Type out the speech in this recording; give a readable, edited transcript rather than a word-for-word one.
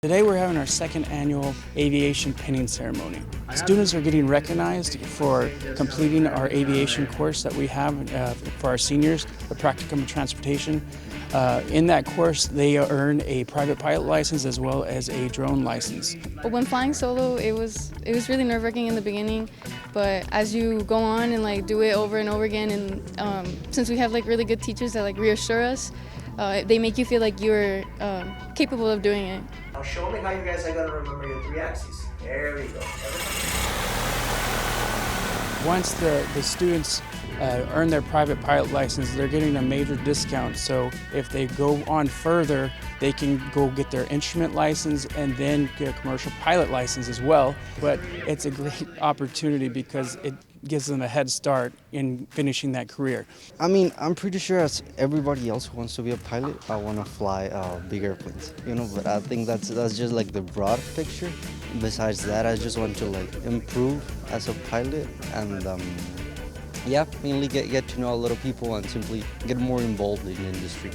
Today we're having our second annual aviation pinning ceremony. Students are getting recognized for completing our aviation course that we have for our seniors, the practicum of transportation. In that course, they earn a private pilot license as well as a drone license. When flying solo, it was really nerve-wracking in the beginning, but as you go on and do it over and over again, and since we have really good teachers that reassure us, they make you feel like you're capable of doing it. Now show me how you guys are going to remember your 3 axes. There we go. Once the students earn their private pilot license, they're getting a major discount. So if they go on further, they can go get their instrument license and then get a commercial pilot license as well. But it's a great opportunity because it gives them a head start in finishing that career. I mean, I'm pretty sure as everybody else who wants to be a pilot, I want to fly big airplanes, but I think that's just the broad picture. Besides that, I just want to improve as a pilot and mainly get to know a lot of people and simply get more involved in the industry.